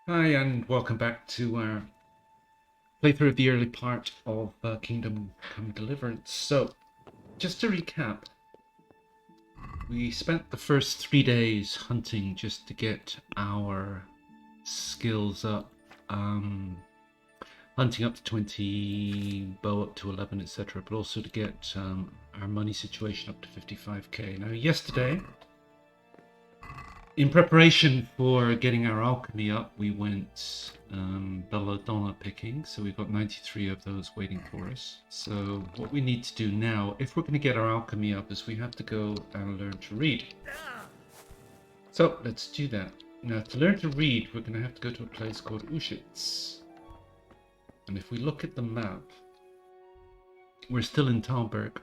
Hi, and welcome back to our playthrough of the early part of Kingdom Come Deliverance. So, just to recap, we spent the first 3 days hunting just to get our skills up, hunting up to 20, bow up to 11, etc., but also to get our money situation up to 55k. Now, yesterday, in preparation for getting our alchemy up, we went belladonna picking, so we've got 93 of those waiting for us. So what we need to do now, if we're going to get our alchemy up, is we have to go and learn to read. So let's do that. Now, to learn to read, we're going to have to go to a place called Uzhitz. And if we look at the map, we're still in Talberg.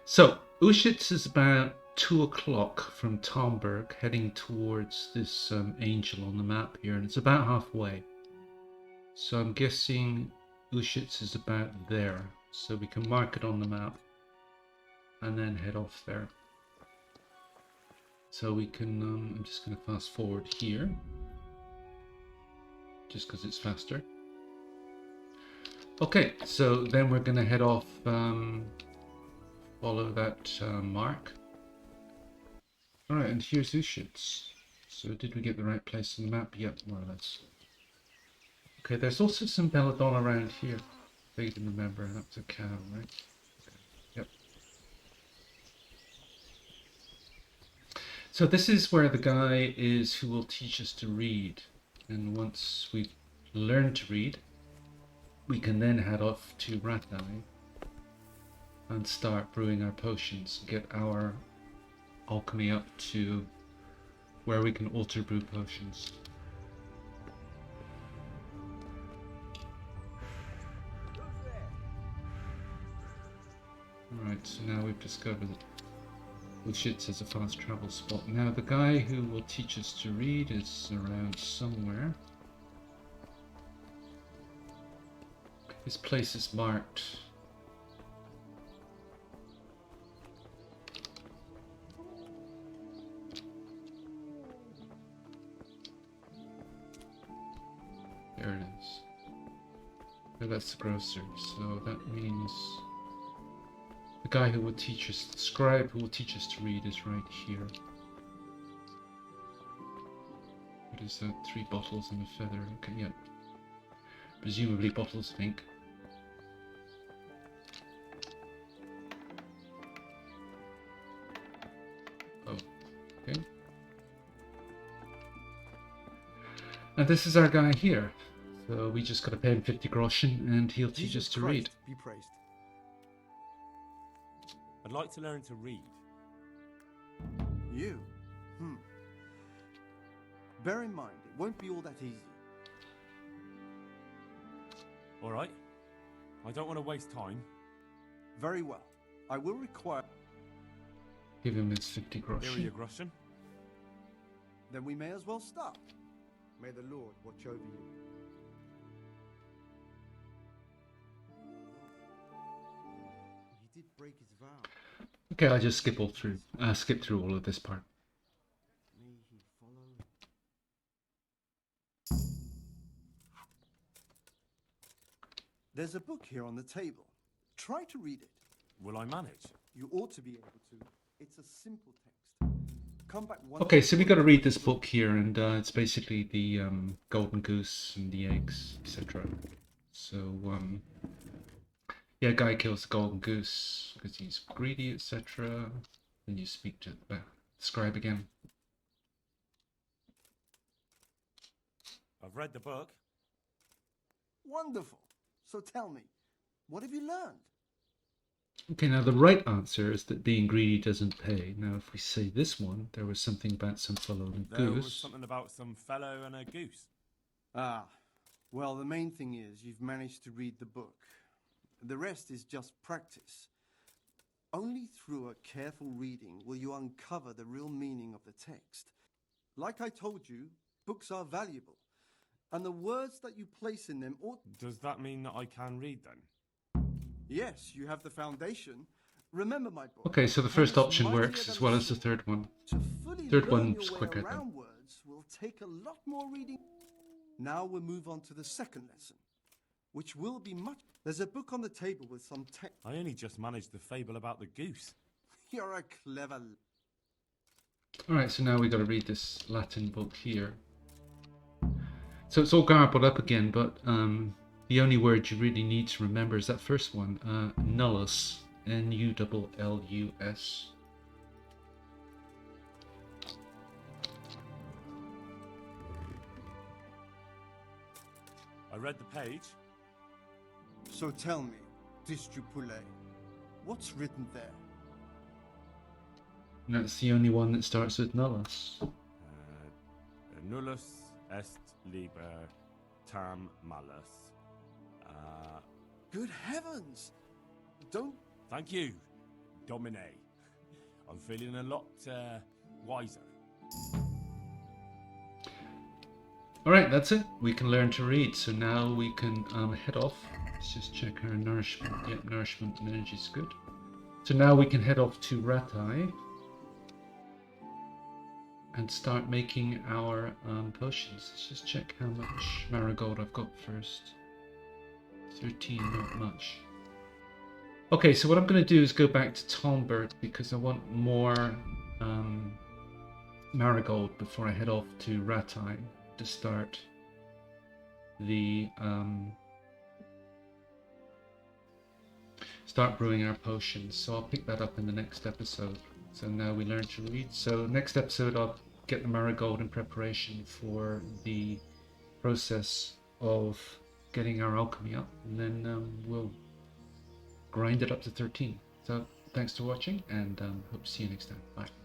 So Uzhitz is about 2 o'clock from Talberg, heading towards this angel on the map here, and it's about halfway. So I'm guessing Uzhitz is about there, so we can mark it on the map and then head off there. So we can, I'm just going to fast forward here, just because it's faster. Okay, so then we're going to head off, follow that mark. Alright, and here's Uzhitz. So did we get the right place on the map? Yep, more or less. Okay, there's also some belladonna around here. If you can remember, that's a cow, right? Okay. Yep. So this is where the guy is who will teach us to read. And once we've learned to read, we can then head off to Ratai and start brewing our potions, get our alchemy up to where we can alter brew potions. Alright, so now we've discovered Uzhitz as a fast travel spot. Now the guy who will teach us to read is around somewhere. This place is marked. There it is. Oh, that's the grocer, so that means the guy who will teach us, the scribe who will teach us to read, is right here. What is that? 3 bottles and a feather. Okay, yeah. Presumably bottles of ink. Oh, okay. And this is our guy here. So we just gotta pay him 50 groschen and he'll teach us to read. Be praised. I'd like to learn to read. You? Bear in mind, it won't be all that easy. All right. I don't want to waste time. Very well. I will require... Give him his 50 Here are groschen. your groschen. Then we may as well start. May the Lord watch over you. He did break his vow. Okay, I'll just skip through all of this part. May he follow... There's a book here on the table. Try to read it. Will I manage? You ought to be able to. It's a simple text. Come back one... Okay, so we got to read this book here, and it's basically the golden goose and the eggs, etc. So, yeah, guy kills the golden goose because he's greedy, etc. Then you speak to the scribe again. I've read the book. Wonderful. So tell me, what have you learned? Okay, now the right answer is that being greedy doesn't pay. Now, if we say this one, there was something about some fellow and a There was goose. something about some fellow and a goose. Ah, well, the main thing is you've managed to read the book. The rest is just practice. Only through a careful reading will you uncover the real meaning of the text. Like I told you, books are valuable, and the words that you place in them ought... Does that mean that I can read then? Yes, you have the foundation. Remember, my boy. Okay, so the first option works as well as the third one. To fully Third learn one's your way quicker, though. around words will take a lot more reading. Now we'll move on to the second lesson, which will be much... There's a book on the table with some text. I only just managed the fable about the goose. You're a clever... Alright, so now we got to read this Latin book here. So it's all garbled up again, but the only word you really need to remember is that first one, nullus, Nullus. I read the page. So tell me, Distrupule, what's written there? And that's the only one that starts with nullus. Nullus est liber tam malus. Good heavens! Don't... Thank you, Domine. I'm feeling a lot wiser. Alright, that's it. We can learn to read. So now we can head off. Let's just check our nourishment. Yep, nourishment and energy is good. So now we can head off to Ratai and start making our potions. Let's just check how much marigold I've got first. 13, not much. Okay, so what I'm going to do is go back to Talmbert because I want more marigold before I head off to Ratai to start the start brewing our potions. So I'll pick that up in the next episode. So now we learn to read. So next episode I'll get the marigold in preparation for the process of getting our alchemy up, and then we'll grind it up to 13. So thanks for watching, and hope to see you next time. Bye.